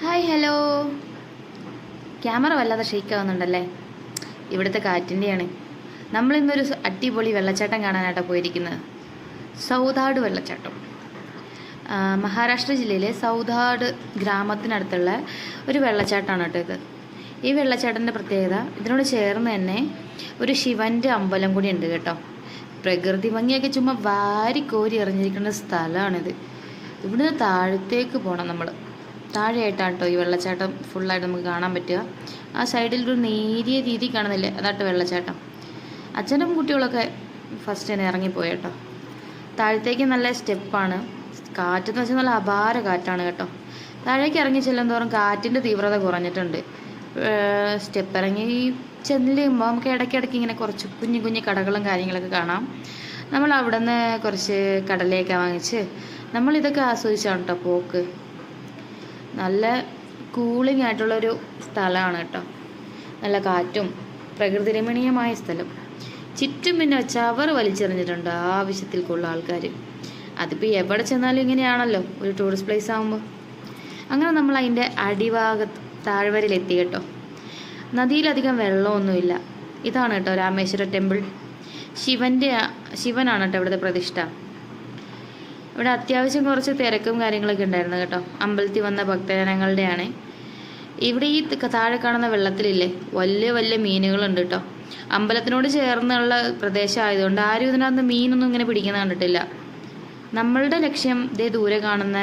Hi hello. Camera വല്ലാതെ shake ആവുന്നുണ്ടല്ലേ? ഇവിടുത്തെ കാറ്റിൻ്റെയാണ്. നമ്മളിന്നൊരു അടിപൊളി വെള്ളച്ചാട്ടം കാണാനായിട്ടാണ് പോയിരിക്കുന്നത്. സൗദാഡ് വെള്ളച്ചാട്ടം. മഹാരാഷ്ട്ര ജില്ലയിലെ സൗദാഡ് ഗ്രാമത്തിനടുത്തുള്ള ഒരു വെള്ളച്ചാട്ടമാണ് കേട്ടോ ഇത്. ഈ വെള്ളച്ചാട്ടത്തിൻ്റെ പ്രത്യേകത, ഇതിനോട് ചേർന്ന് തന്നെ ഒരു ശിവൻ്റെ അമ്പലം കൂടി ഉണ്ട് കേട്ടോ. പ്രകൃതി ഭംഗിയൊക്കെ ചുമ്മാ വാരിക്കോരി എറിഞ്ഞിരിക്കുന്ന സ്ഥലമാണിത്. ഇവിടുന്ന് താഴത്തേക്ക് പോകണം നമ്മൾ. താഴെയായിട്ടാണ് കേട്ടോ ഈ വെള്ളച്ചാട്ടം ഫുള്ളായിട്ട് നമുക്ക് കാണാൻ പറ്റുക. ആ സൈഡിൽ ഒരു നേരിയ രീതി കാണുന്നില്ലേ, അതാട്ട് വെള്ളച്ചാട്ടം. അച്ഛനും കുട്ടികളൊക്കെ ഫസ്റ്റ് തന്നെ ഇറങ്ങിപ്പോയി കേട്ടോ. താഴത്തേക്ക് നല്ല സ്റ്റെപ്പാണ്. കാറ്റെന്ന് വെച്ചാൽ നല്ല അപാര കാറ്റാണ് കേട്ടോ. താഴേക്ക് ഇറങ്ങി ചെല്ലുന്തോറും കാറ്റിൻ്റെ തീവ്രത കുറഞ്ഞിട്ടുണ്ട്. സ്റ്റെപ്പ് ഇറങ്ങി ചെല്ലുമ്പോൾ നമുക്ക് ഇടയ്ക്കിടയ്ക്ക് ഇങ്ങനെ കുറച്ച് കുഞ്ഞു കുഞ്ഞു കടകളും കാര്യങ്ങളൊക്കെ കാണാം. നമ്മൾ അവിടെ നിന്ന് കുറച്ച് കടലയൊക്കെ വാങ്ങിച്ച് നമ്മളിതൊക്കെ ആസ്വദിച്ചാണ് കേട്ടോ പോക്ക്. നല്ല കൂളിംഗ് ആയിട്ടുള്ളൊരു സ്ഥലമാണ് കേട്ടോ. നല്ല കാറ്റും പ്രകൃതി രമണീയമായ സ്ഥലം. ചുറ്റും പിന്നെ ചവറ് വലിച്ചെറിഞ്ഞിട്ടുണ്ട് ആവശ്യത്തിൽ കൂടുതൽ ആൾക്കാർ. അതിപ്പോൾ എവിടെ ചെന്നാലും ഇങ്ങനെയാണല്ലോ ഒരു ടൂറിസ്റ്റ് പ്ലേസ് ആകുമ്പോൾ. അങ്ങനെ നമ്മൾ അതിൻ്റെ അടിഭാഗത്ത് താഴ്വരയിലെത്തി കേട്ടോ. നദിയിലധികം വെള്ളമൊന്നുമില്ല. ഇതാണ് കേട്ടോ രാമേശ്വര ടെമ്പിൾ. ശിവനാണ് കേട്ടോ ഇവിടുത്തെ പ്രതിഷ്ഠ. ഇവിടെ അത്യാവശ്യം കുറച്ച് തിരക്കും കാര്യങ്ങളൊക്കെ ഉണ്ടായിരുന്നു കേട്ടോ. അമ്പലത്തിൽ വന്ന ഭക്തജനങ്ങളുടെയാണ്. ഇവിടെ ഈ താഴെ കാണുന്ന വെള്ളത്തിലില്ലേ വലിയ വലിയ മീനുകളുണ്ട് കേട്ടോ. അമ്പലത്തിനോട് ചേർന്നുള്ള പ്രദേശം ആയതുകൊണ്ട് ആരും ഇതിനകത്ത് മീനൊന്നും ഇങ്ങനെ പിടിക്കുന്ന കണ്ടിട്ടില്ല. നമ്മളുടെ ലക്ഷ്യം ഇതേ ദൂരെ കാണുന്ന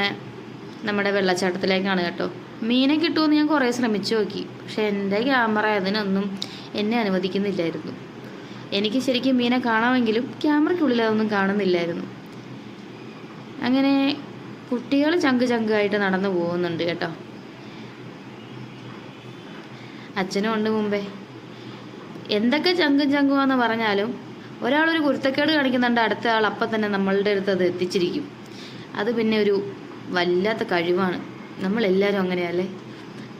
നമ്മുടെ വെള്ളച്ചാട്ടത്തിലേക്കാണ് കേട്ടോ. മീനെ കിട്ടുമെന്ന് ഞാൻ കുറേ ശ്രമിച്ചു നോക്കി, പക്ഷെ എൻ്റെ ക്യാമറ അതിനൊന്നും എന്നെ അനുവദിക്കുന്നില്ലായിരുന്നു. എനിക്ക് ശരിക്കും മീനെ കാണാമെങ്കിലും ക്യാമറയ്ക്കുള്ളിൽ അതൊന്നും കാണുന്നില്ലായിരുന്നു. അങ്ങനെ കുട്ടികൾ ചങ്കായിട്ട് നടന്നു പോകുന്നുണ്ട് കേട്ടോ. അച്ഛനും ഉണ്ട് മുമ്പേ. എന്തൊക്കെ ചങ്കുവാന്ന് പറഞ്ഞാലും ഒരാളൊരു കുരുത്തക്കേട് കാണിക്കുന്നുണ്ട്, അടുത്ത ആൾ അപ്പം തന്നെ നമ്മളുടെ അടുത്ത് അത് എത്തിച്ചിരിക്കും. അത് പിന്നെ ഒരു വല്ലാത്ത കഴിവാണ്. നമ്മളെല്ലാവരും അങ്ങനെയല്ലേ?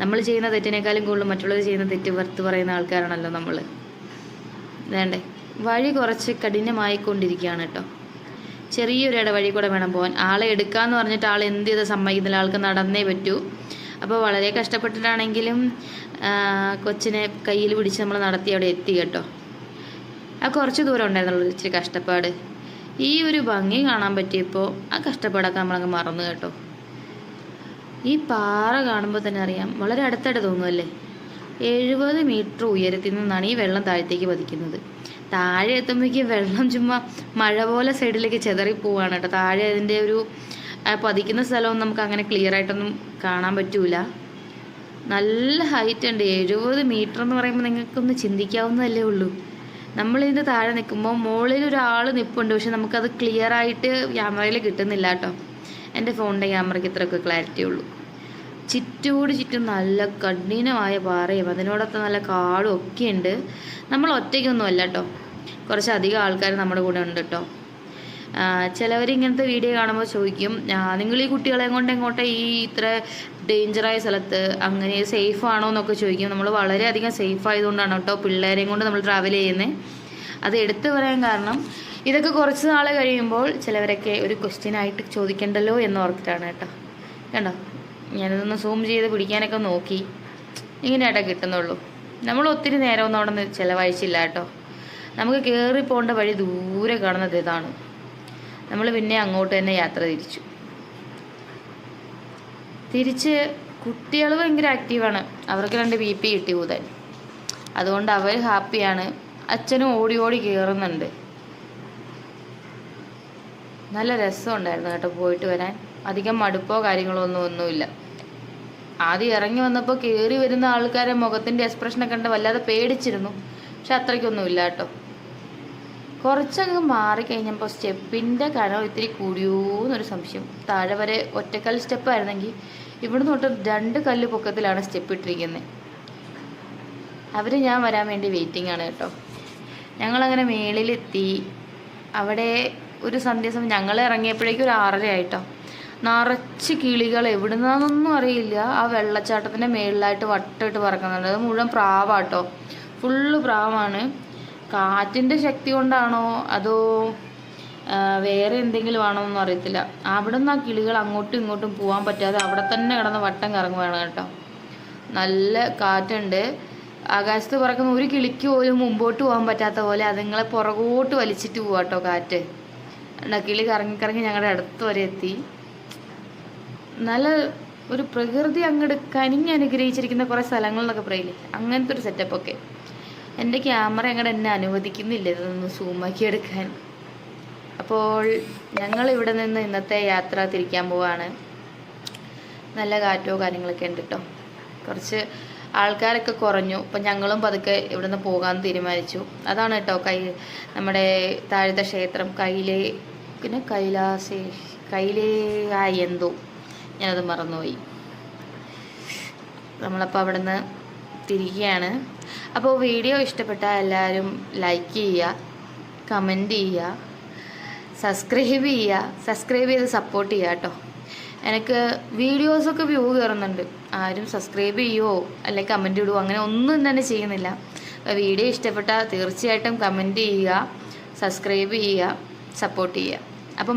നമ്മൾ ചെയ്യുന്ന തെറ്റിനേക്കാളും കൂടുതൽ മറ്റുള്ളവർ ചെയ്യുന്ന തെറ്റ് വെറുത്ത് പറയുന്ന ആൾക്കാരാണല്ലോ നമ്മൾ. വേണ്ടേ, വഴി കുറച്ച് കഠിനമായിക്കൊണ്ടിരിക്കുകയാണ് കേട്ടോ. ചെറിയൊരു ഇടവഴി കൂടെ വേണം പോകാൻ. ആളെ എടുക്കാമെന്ന് പറഞ്ഞിട്ട് ആൾ എന്ത് ചെയ്ത് സമ്മതിക്കുന്നില്ല. ആൾക്ക് നടന്നേ പറ്റൂ. അപ്പോൾ വളരെ കഷ്ടപ്പെട്ടിട്ടാണെങ്കിലും കൊച്ചിനെ കയ്യിൽ പിടിച്ച് നമ്മൾ നടത്തി അവിടെ എത്തി കേട്ടോ. ആ കുറച്ച് ദൂരം ഉണ്ടായിരുന്നുള്ളൂ ഇച്ചിരി കഷ്ടപ്പാട്. ഈ ഒരു ഭംഗി കാണാൻ പറ്റിയപ്പോൾ ആ കഷ്ടപ്പാടൊക്കെ നമ്മളങ്ങ് മറന്നു കേട്ടോ. ഈ പാറ കാണുമ്പോൾ തന്നെ അറിയാം വളരെ അടുത്തായിട്ട് തോന്നുമല്ലേ. 70 മീറ്റർ ഉയരത്തിൽ നിന്നാണ് ഈ വെള്ളം താഴത്തേക്ക് പതിക്കുന്നത്. താഴെ എത്തുമ്പോഴേക്കും വെള്ളം ചുമ്മാ മഴ പോലെ സൈഡിലേക്ക് ചെതറി പോവാണ് കേട്ടോ. താഴെ അതിൻ്റെ ഒരു പതിക്കുന്ന സ്ഥലമൊന്നും നമുക്ക് അങ്ങനെ ക്ലിയർ ആയിട്ടൊന്നും കാണാൻ പറ്റൂല. നല്ല ഹൈറ്റ് ഉണ്ട്. 70 മീറ്റർ എന്ന് പറയുമ്പോൾ നിങ്ങൾക്കൊന്ന് ചിന്തിക്കാവുന്നതല്ലേ ഉള്ളൂ. നമ്മളിതിൻ്റെ താഴെ നിൽക്കുമ്പോൾ മുകളിൽ ഒരാൾ നിൽപ്പുണ്ട്, പക്ഷെ നമുക്കത് ക്ലിയർ ആയിട്ട് ക്യാമറയിൽ കിട്ടുന്നില്ല കേട്ടോ. എൻ്റെ ഫോണിൻ്റെ ക്യാമറയ്ക്ക് ഇത്രയൊക്കെ ക്ലാരിറ്റി ഉള്ളൂ. ചുറ്റും നല്ല കഠിനമായ പാറയും അതിനോടൊപ്പം നല്ല കാടും ഒക്കെ ഉണ്ട്. നമ്മൾ ഒറ്റയ്ക്കൊന്നും അല്ല കേട്ടോ, കുറച്ചധികം ആൾക്കാർ നമ്മുടെ കൂടെ ഉണ്ട് കേട്ടോ. ചിലവർ ഇങ്ങനത്തെ വീഡിയോ കാണുമ്പോൾ ചോദിക്കും, നിങ്ങൾ ഈ കുട്ടികളെ കൊണ്ട് എങ്ങോട്ടെ ഈ ഇത്ര ഡേഞ്ചറായ സ്ഥലത്ത്, അങ്ങനെ സേഫ് ആണോ എന്നൊക്കെ ചോദിക്കും. നമ്മൾ വളരെയധികം സേഫ് ആയതുകൊണ്ടാണ് കേട്ടോ പിള്ളേരെയും കൊണ്ട് നമ്മൾ ട്രാവൽ ചെയ്യുന്നത്. അത് എടുത്തു പറയാൻ കാരണം ഇതൊക്കെ കുറച്ച് നാൾ കഴിയുമ്പോൾ ചിലവരൊക്കെ ഒരു ക്വസ്റ്റ്യനായിട്ട് ചോദിക്കണ്ടല്ലോ എന്ന് ഓർത്തിട്ടാണ് കേട്ടോ. കണ്ടോ, ഞാനിതൊന്ന് സൂം ചെയ്ത് പിടിക്കാനൊക്കെ നോക്കി. ഇങ്ങനെയായിട്ടാണ് കിട്ടുന്നുള്ളൂ. നമ്മൾ ഒത്തിരി നേരമൊന്നും അവിടെ നിന്ന് ചിലവഴിച്ചില്ല കേട്ടോ. നമുക്ക് കയറി പോകേണ്ട വഴി ദൂരെ കാണുന്നത് ഇതാണ്. നമ്മൾ പിന്നെ അങ്ങോട്ട് തന്നെ യാത്ര തിരിച്ച് കുട്ടികൾ ഭയങ്കര ആക്റ്റീവാണ്. അവർക്ക് 2 BP കിട്ടി ഊതാൻ. അതുകൊണ്ട് അവർ ഹാപ്പിയാണ്. അച്ഛനും ഓടി കയറുന്നുണ്ട്. നല്ല രസമുണ്ടായിരുന്നു കേട്ടോ പോയിട്ട് വരാൻ. അധികം മടുപ്പോ കാര്യങ്ങളോ ഒന്നുമില്ല. ആദ്യം ഇറങ്ങി വന്നപ്പോൾ കയറി വരുന്ന ആൾക്കാരെ മുഖത്തിൻ്റെ എക്സ്പ്രഷനൊക്കെ കണ്ട് വല്ലാതെ പേടിച്ചിരുന്നു, പക്ഷെ അത്രയ്ക്കൊന്നുമില്ല കേട്ടോ. കുറച്ചങ്ങ് മാറിക്കഴിഞ്ഞപ്പോൾ സ്റ്റെപ്പിൻ്റെ കനം ഇത്തിരി കൂടിയോന്നൊരു സംശയം. താഴെ വരെ ഒറ്റക്കൽ സ്റ്റെപ്പായിരുന്നെങ്കിൽ ഇവിടുന്ന് തൊട്ട് 2 കല്ല് പൊക്കത്തിലാണ് സ്റ്റെപ്പ് ഇട്ടിരിക്കുന്നത്. അവർ ഞാൻ വരാൻ വേണ്ടി വെയിറ്റിംഗ് ആണ് കേട്ടോ. ഞങ്ങളങ്ങനെ മേളിലെത്തി. അവിടെ ഒരു സന്ധ്യാസമയം ഞങ്ങൾ ഇറങ്ങിയപ്പോഴേക്കും ഒരു 6:30 ആയിട്ടോ. നിറച്ച് കിളികൾ എവിടുന്നാന്നൊന്നും അറിയില്ല. ആ വെള്ളച്ചാട്ടത്തിൻ്റെ മേളിലായിട്ട് വട്ടമിട്ട് പറക്കുന്നുണ്ട്. അത് മുഴുവൻ പ്രാവാട്ടോ, ഫുള്ള് പ്രാവാണ്. കാറ്റിൻ്റെ ശക്തി കൊണ്ടാണോ അതോ വേറെ എന്തെങ്കിലും ആണോന്നൊന്നും അറിയത്തില്ല. അവിടെ നിന്ന് ആ കിളികൾ അങ്ങോട്ടും ഇങ്ങോട്ടും പോകാൻ പറ്റാതെ അവിടെ തന്നെ കിടന്ന് വട്ടം കറങ്ങുവാണ് കേട്ടോ. നല്ല കാറ്റുണ്ട്. ആകാശത്ത് പറക്കുന്ന ഒരു കിളിക്ക് പോലും മുമ്പോട്ട് പോകാൻ പറ്റാത്ത പോലെ അതുങ്ങളെ പുറകോട്ട് വലിച്ചിട്ട് പോവാ കേട്ടോ കാറ്റ്. കിളി കറങ്ങി കറങ്ങി ഞങ്ങളുടെ അടുത്ത് വരെ എത്തി. നല്ല ഒരു പ്രകൃതി അങ്ങോട്ട് കനിഞ്ഞ് അനുഗ്രഹിച്ചിരിക്കുന്ന കുറേ സ്ഥലങ്ങൾ എന്നൊക്കെ പറയില്ലേ, അങ്ങനത്തെ ഒരു സെറ്റപ്പൊക്കെ. എൻ്റെ ക്യാമറ അങ്ങോട്ട് എന്നെ അനുവദിക്കുന്നില്ല ഇതൊന്ന് സൂമാക്കി എടുക്കാൻ. അപ്പോൾ ഞങ്ങൾ ഇവിടെ നിന്ന് ഇന്നത്തെ യാത്ര തിരിക്കാൻ പോവാണ്. നല്ല കാറ്റോ കാര്യങ്ങളൊക്കെ ഉണ്ട് കേട്ടോ. കുറച്ച് ആൾക്കാരൊക്കെ കുറഞ്ഞു. അപ്പം ഞങ്ങളും പതുക്കെ ഇവിടെ നിന്ന് പോകാൻ തീരുമാനിച്ചു. അതാണ് കേട്ടോ നമ്മുടെ താഴത്തെ ക്ഷേത്രം കൈലേ എന്തോ ഞാനത് മറന്നുപോയി. നമ്മളപ്പോൾ അവിടെ നിന്ന് തിരിക്കുകയാണ്. അപ്പോൾ വീഡിയോ ഇഷ്ടപ്പെട്ടാൽ എല്ലാവരും ലൈക്ക് ചെയ്യുക, കമൻറ്റ് ചെയ്യുക, സബ്സ്ക്രൈബ് ചെയ്ത് സപ്പോർട്ട് ചെയ്യുക കേട്ടോ. എനിക്ക് വീഡിയോസൊക്കെ വ്യൂ കയറുന്നുണ്ട്, ആരും സബ്സ്ക്രൈബ് ചെയ്യുമോ അല്ലെങ്കിൽ കമൻറ്റ് ഇടുമോ അങ്ങനെ ഒന്നും തന്നെ ചെയ്യുന്നില്ല. വീഡിയോ ഇഷ്ടപ്പെട്ടാൽ തീർച്ചയായിട്ടും കമൻറ്റ് ചെയ്യുക, സബ്സ്ക്രൈബ് ചെയ്യുക, സപ്പോർട്ട് ചെയ്യുക. അപ്പോൾ